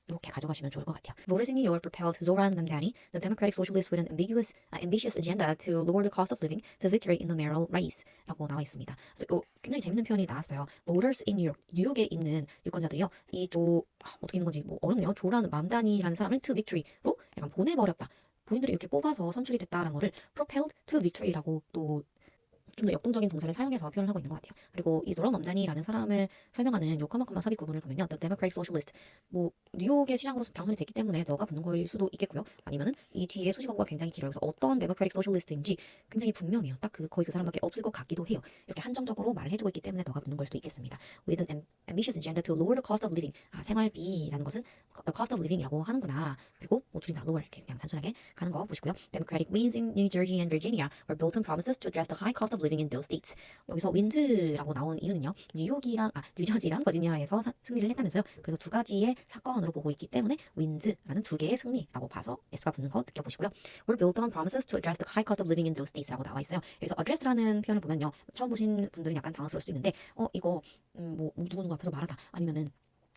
이렇게 가져가시면 좋을 것 같아요. Voters in New York propelled Zoran Mamdani, the Democratic Socialist with an ambitious agenda to lower the cost of living, to victory in the mayoral race. 라고 나와 있습니다. 그래서 굉장히 재밌는 표현이 나왔어요. Voters in New York, 뉴욕에 있는 유권자들이요. 어떻게 있는 건지 어렵네요. 조란 맘다니라는 사람을 to victory로 약간 보내버렸다. 본인들이 이렇게 뽑아서 선출이 됐다라는 거를 propelled to victory라고 또 좀 더 역동적인 동사를 사용해서 표현을 하고 있는 것 같아요. 그리고 이 조런 맘다니라는 사람을 설명하는 요 커먼 삽입 구문을 보면요. The Democratic Socialist. 뉴욕의 시장으로서 당선이 됐기 때문에 너가 붙는 거일 수도 있겠고요. 아니면은 이 뒤에 수식어가 굉장히 길어요. 그래서 어떤 Democratic Socialist인지 굉장히 분명해요. 딱 거의 그 사람밖에 없을 것 같기도 해요. 이렇게 한정적으로 말을 해주고 있기 때문에 너가 붙는 걸 수도 있겠습니다. With an ambitious agenda to lower the cost of living. 생활비라는 것은 the cost of living이라고 하는구나. 그리고 줄이다 lower 이렇게 그냥 단순하게 가는 거 보시고요. Democratic wins in New Jersey and Virginia were built on promises to address the high cost of living in those states. 여기서 윈즈라고 나온 이유는요. 뉴저지랑 버지니아에서 승리를 했다면서요. 그래서 두 가지의 사건으로 보고 있기 때문에 윈즈라는 두 개의 승리라고 봐서 S가 붙는 거 느껴보시고요. Were built on promises to address the high cost of living in those states라고 나와 있어요. 여기서 address라는 표현을 보면요. 처음 보신 분들은 약간 당황스러울 수 있는데 이거 누구누구 앞에서 말하다 아니면은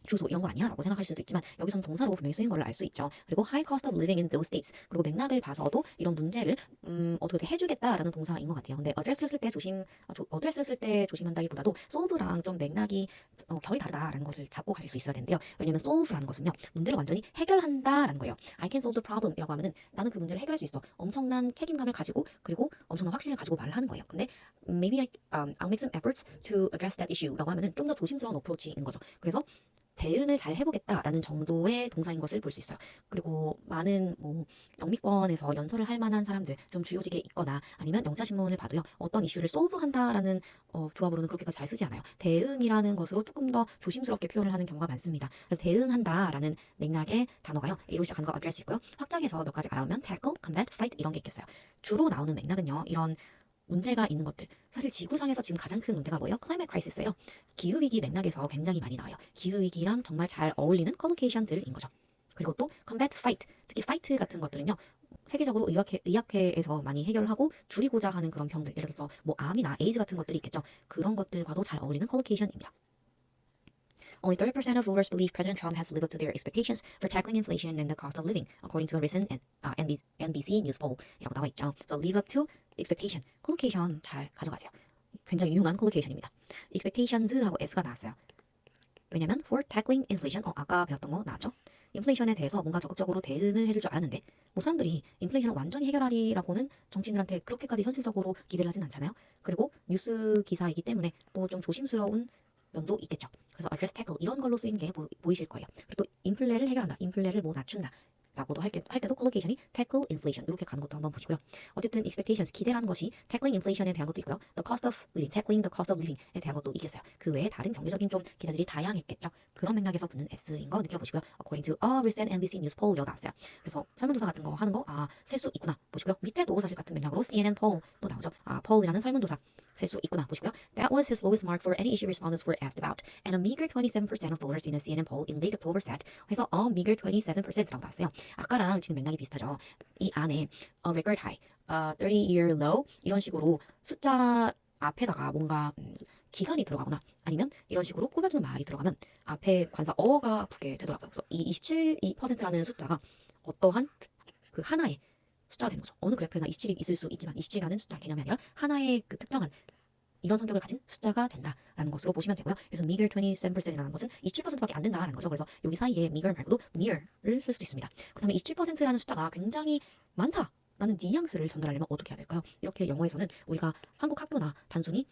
주소 이런 거 아니야? 라고 생각할 수도 있지만 여기서는 동사로 분명히 쓰인 걸 알 수 있죠. 그리고 high cost of living in those states. 그리고 맥락을 봐서도 이런 문제를 어떻게 해주겠다라는 동사인 것 같아요. 근데 address를 쓸 때 조심한다기보다도 solve랑 좀 맥락이 결이 다르다라는 것을 잡고 가실 수 있어야 되는데요. 왜냐면 solve라는 것은요. 문제를 완전히 해결한다라는 거예요. I can solve the problem이라고 하면은 나는 그 문제를 해결할 수 있어. 엄청난 책임감을 가지고 그리고 엄청난 확신을 가지고 말을 하는 거예요. 근데 maybe I'll make some efforts to address that issue라고 하면은 좀 더 조심스러운 어프로치인 거죠. 그래서 대응을 잘 해보겠다라는 정도의 동사인 것을 볼 수 있어요. 그리고 많은 영미권에서 연설을 할 만한 사람들, 좀 주요직에 있거나 아니면 영자신문을 봐도요. 어떤 이슈를 솔브한다라는 조합으로는 그렇게까지 잘 쓰지 않아요. 대응이라는 것으로 조금 더 조심스럽게 표현을 하는 경우가 많습니다. 그래서 대응한다라는 맥락의 단어가요. A로 시작하는 거 address 있고요. 확장해서 몇 가지 알아보면 tackle, combat, fight 이런 게 있겠어요. 주로 나오는 맥락은요. 이런 문제가 있는 것들. 사실 지구상에서 지금 가장 큰 문제가 뭐예요? 클라이맥 크라이시스예요. 기후위기 맥락에서 굉장히 많이 나와요. 기후위기랑 정말 잘 어울리는 커뮤니케이션들인 거죠. 그리고 또 combat fight, 특히 fight 같은 것들은요. 세계적으로 의학회에서 많이 해결하고 줄이고자 하는 그런 병들, 예를 들어서 암이나 에이즈 같은 것들이 있겠죠. 그런 것들과도 잘 어울리는 커뮤니케이션입니다. Only 30% of voters believe President Trump has lived up to their expectations for tackling inflation and the cost of living, according to a recent NBC News poll. 이라고 나와 있죠. So live up to expectation. 콜로케이션 잘 가져가세요. 굉장히 유용한 콜로케이션입니다. expectations하고 s가 나왔어요. 왜냐면 for tackling inflation, 아까 배웠던 거 나왔죠? 인플레이션에 대해서 뭔가 적극적으로 대응을 해줄 줄 알았는데 사람들이 인플레이션을 완전히 해결하리라고는 정치인들한테 그렇게까지 현실적으로 기대를 하진 않잖아요. 그리고 뉴스 기사이기 때문에 또 좀 조심스러운 면도 있겠죠. 그래서 address tackle 이런 걸로 쓰인 게 보이실 거예요. 그리고 또 인플레를 해결한다. 인플레를 낮춘다. 라고도 할 때도 콜로케이션이 tackle inflation 이렇게 가는 것도 한번 보시고요. 어쨌든 expectations 기대라는 것이 tackling inflation에 대한 것도 있고요. the cost of living, tackling the cost of living에 대한 것도 있겠어요. 그 외에 다른 경제적인 좀 기대들이 다양했겠죠. 그런 맥락에서 붙는 S인 거 느껴보시고요. According to a recent NBC News poll이라고 나왔어요. 그래서 설문조사 같은 거 하는 거 셀 수 있구나 보시고요. 밑에도 사실 같은 맥락으로 CNN poll도 나오죠. poll이라는 설문조사 셀 수 있구나 보시고요. That was his lowest mark for any issue respondents were asked about, and a meager 27% of voters in a CNN poll in late October said. 그래서 a meager 27%라고 나왔어요. 아까랑 지금 맥락이 비슷하죠. 이 안에 record high, 30-year low 이런 식으로 숫자 앞에다가 뭔가 기간이 들어가거나 아니면 이런 식으로 꾸며주는 말이 들어가면 앞에 관사 어가 붙게 되더라고요. 그래서 이 27%라는 숫자가 어떠한 그 하나의 숫자가 되는 거죠. 어느 그래프에나 27이 있을 수 있지만 27이라는 숫자 개념이 아니라 하나의 그 특정한 이런 성격을 가진 숫자가 된다라는 것으로 보시면 되고요. 그래서 meager 27%라는 것은 27%밖에 안 된다라는 거죠. 그래서 여기 사이에 meager 말고도 near를 쓸 수도 있습니다. 그 다음에 27%라는 숫자가 굉장히 많다라는 뉘앙스를 전달하려면 어떻게 해야 될까요? 이렇게 영어에서는 우리가 한국 학교나 단순히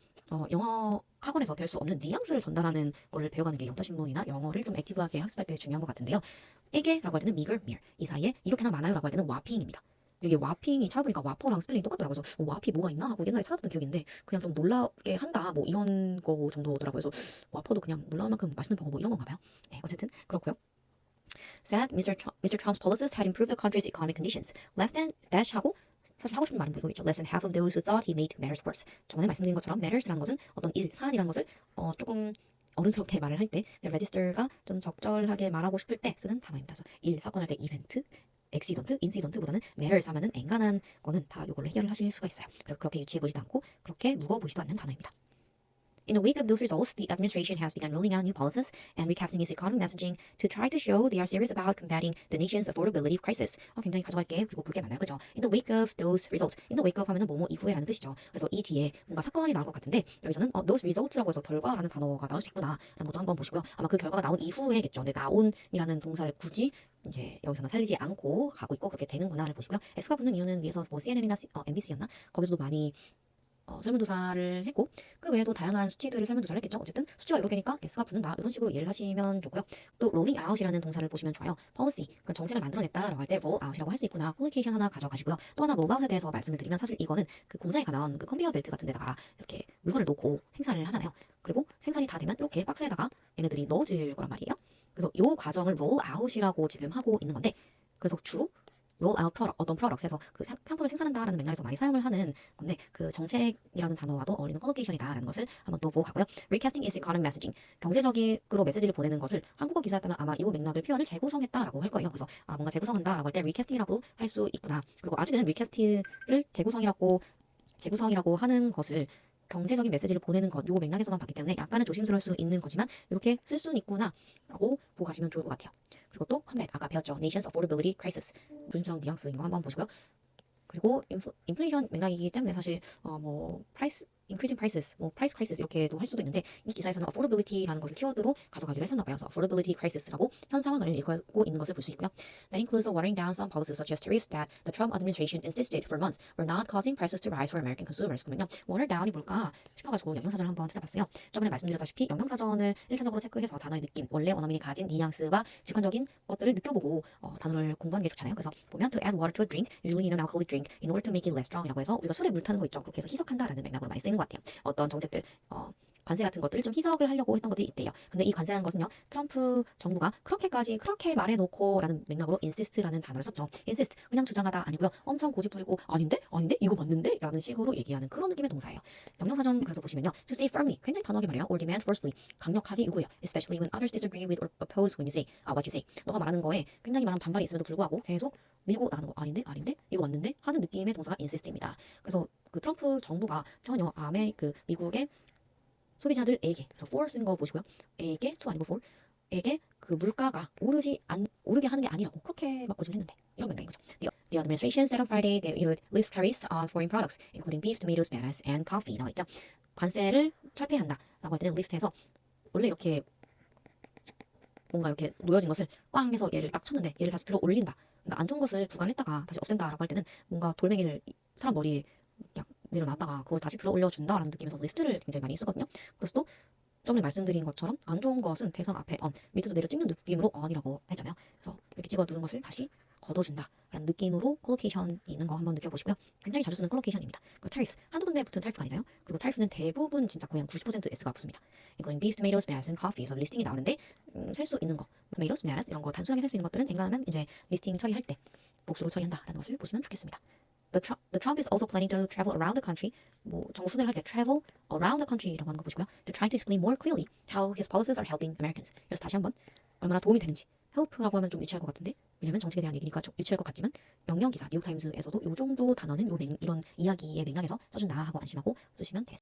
영어 학원에서 배울 수 없는 뉘앙스를 전달하는 걸 배워가는 게 영자신문이나 영어를 좀 액티브하게 학습할 때 중요한 것 같은데요. 에게라고 할 때는 meager, mere 이 사이에 이렇게나 많아요라고 할 때는 whopping입니다. 이게 와핑이 찾아보니까 와퍼랑 스펠링이 똑같더라고요. 그래서 와피 뭐가 있나 하고 옛날에 찾아봤던 기억이 있는데 그냥 좀 놀라게 한다 이런 거 정도더라고요. 그래서 와퍼도 그냥 놀라울 만큼 맛있는 버거 이런 건가 봐요. 네, 어쨌든 그렇고요. Said Mr. Trump's policies had improved the country's economic conditions. Less than dash 하고 사실 하고 싶은 말은 이거겠죠. Less than half of those who thought he made matters worse. 저번에 말씀드린 것처럼 matters라는 것은 어떤 사안이라는 것을 조금 어른스럽게 말을 할 때 register가 좀 적절하게 말하고 싶을 때 쓰는 단어입니다. 그래서 사건 할 때 이벤트 액시던트, 인시던트보다는 매를 사면은 앵간한 거는 다 이걸로 해결을 하실 수가 있어요. 그리고 그렇게 유치해 보지도 않고 그렇게 무거워 보지도 않는 단어입니다. In the wake of those results, the administration has begun rolling out new policies and recasting its economic messaging to try to show they are serious about combating the nation's affordability crisis. 굉장히 가져갈게 그리고 볼게 많아요, 그죠? In the wake of those results. In the wake of 하면은 뭐뭐 이후에라는 뜻이죠. 그래서 이 뒤에 뭔가 사건이 나올 것 같은데 여기서는 those results라고 해서 결과라는 단어가 나올 수 있구나라는 것도 한번 보시고요. 아마 그 결과가 나온 이후에겠죠. 근데 나온이라는 동사를 굳이 이제 여기서는 살리지 않고 가고 있고 그렇게 되는구나를 보시고요. S가 붙는 이유는 위에서 뭐 CNN이나 MBC였나 거기서도 많이 설문조사를 했고 그 외에도 다양한 수치들을 설문조사를 했겠죠. 어쨌든 수치가 이렇게 되니까 S가 붙는다 이런 식으로 이해를 하시면 좋고요. 또 rolling out이라는 동사를 보시면 좋아요. policy, 그러니까 정책을 만들어냈다라고 할 때 roll out이라고 할 수 있구나. 콜로케이션 하나 가져가시고요. 또 하나 roll out에 대해서 말씀을 드리면 사실 이거는 그 공장에 가면 그 컨베이어 벨트 같은 데다가 이렇게 물건을 놓고 생산을 하잖아요. 그리고 생산이 다 되면 이렇게 박스에다가 얘네들이 넣어질 거란 말이에요. 그래서 이 과정을 roll out이라고 지금 하고 있는 건데 그래서 주로 roll out product, 어떤 product에서 그 상품을 생산한다라는 맥락에서 많이 사용을 하는 건데 그 정책이라는 단어와도 어울리는 컬로케이션이다라는 것을 한번 또 보고 가고요. Recasting is economic messaging. 경제적으로 메시지를 보내는 것을 한국어 기사였다면 아마 이 맥락을 표현을 재구성했다라고 할 거예요. 그래서 뭔가 재구성한다라고 할 때 recasting이라고 할 수 있구나. 그리고 아직은 recasting을 재구성이라고 하는 것을 경제적인 메시지를 보내는 것, 요 맥락에서만 봤기 때문에 약간은 조심스러울 수 있는 거지만 이렇게 쓸 수는 있구나라고 보고 가시면 좋을 것 같아요. 그리고 또 컴백, 아까 배웠죠. Nation's Affordability Crisis. 조심스러운 뉘앙스인 거 한번 보시고요. 그리고 인플레이션 맥락이기 때문에 사실 increasing prices, price crisis 이렇게도 할 수도 있는데 이 기사에서는 affordability라는 것을 키워드로 가져가기로 했었나 봐요. 그래서 affordability crisis라고 현 상황을 읽고 있는 것을 볼 수 있고요. That includes the watering down some policies such as tariffs that the Trump administration insisted for months were not causing prices to rise for American consumers. 보면요, water down이 뭘까 싶어가지고 영양사전을 한번 찾아봤어요. 저번에 말씀드렸다시피 영양사전을 1차적으로 체크해서 단어의 느낌, 원래 원어민이 가진 뉘앙스와 직관적인 것들을 느껴보고 단어를 공부하는 게 좋잖아요. 그래서 보면 to add water to a drink, usually in an alcoholic drink, in order to make it less strong이라고 해서 우리가 술에 물 타는 거 있죠. 그렇게 해서 희석한다라는 맥락으로 많이 쓰이는 것 같아요. 어떤 정책들, 관세 같은 것들을 좀 희석을 하려고 했던 것들이 있대요. 근데 이 관세라는 것은요, 트럼프 정부가 그렇게 말해놓고 라는 맥락으로 insist라는 단어를 썼죠. insist, 그냥 주장하다 아니고요. 엄청 고집부리고 아닌데? 이거 맞는데? 라는 식으로 얘기하는 그런 느낌의 동사예요. 영양사전 그래서 보시면요. to say firmly, 굉장히 단호하게 말해요. or demand forcefully, 강력하게 요구해요. especially when others disagree with or oppose when you say, what you say. 너가 말하는 거에 굉장히 많은 반발이 있음에도 불구하고 계속 밀고 나가는 거 아닌데? 이거 맞는데? 하는 느낌의 동사가 insist입니다. 그래서 그 트럼프 정부가 전혀 미국의 소비자들에게, 그래서 for 쓴 거 보시고요. 에게, to 아니고 for에게 그 물가가 오르게 하는 게 아니라고 그렇게 막 거짓을 했는데 이런 맥락인 거죠. The administration said on Friday that it would lift tariffs on foreign products, including beef, tomatoes, bananas, and coffee. 나와 있죠. 관세를 철폐한다라고 할 때는 lift해서 원래 이렇게 뭔가 이렇게 놓여진 것을 꽝 해서 얘를 딱 쳤는데 얘를 다시 들어 올린다. 그러니까 안 좋은 것을 부과했다가 다시 없앤다라고 할 때는 뭔가 돌멩이를 사람 머리에 그냥 내려놨다가 그걸 다시 들어 올려준다라는 느낌에서 리프트를 굉장히 많이 쓰거든요. 그래서 또 저번에 말씀드린 것처럼 안 좋은 것은 대상 앞에 밑에서 내려 찍는 느낌으로 on이라고 했잖아요. 그래서 이렇게 찍어 누른 것을 다시 걷어준다라는 느낌으로 콜로케이션이 있는 거 한번 느껴보시고요. 굉장히 자주 쓰는 콜로케이션입니다. 그리고 tariffs, 한두 군데 붙은 tariff가 아니잖아요. 그리고 tariff는 대부분 진짜 거의 한 90% S가 붙습니다. including beef, tomatoes, bananas, and coffee. 그래서 리스팅이 나오는데 셀 수 있는 거, tomatoes, bananas 이런 거 단순하게 셀 수 있는 것들은 엔간하면 이제 리스팅 처리할 때 복수로 처리한다라는 것을 보시면 좋겠습니다. The Trump is also planning to travel around the country. 정부 순회를 할 때 travel around the country라고 하는 거 보시고요. To try to explain more clearly how his policies are helping Americans. 그래서 다시 한번 얼마나 도움이 되는지. help라고 하면 좀 유치할 것 같은데 왜냐면 정책에 대한 얘기니까 좀 유치할 것 같지만 영영 기사 뉴욕타임스에서도 요 정도 단어는 이런 이야기의 맥락에서 써준다 하고 안심하고 쓰시면 되겠습니다.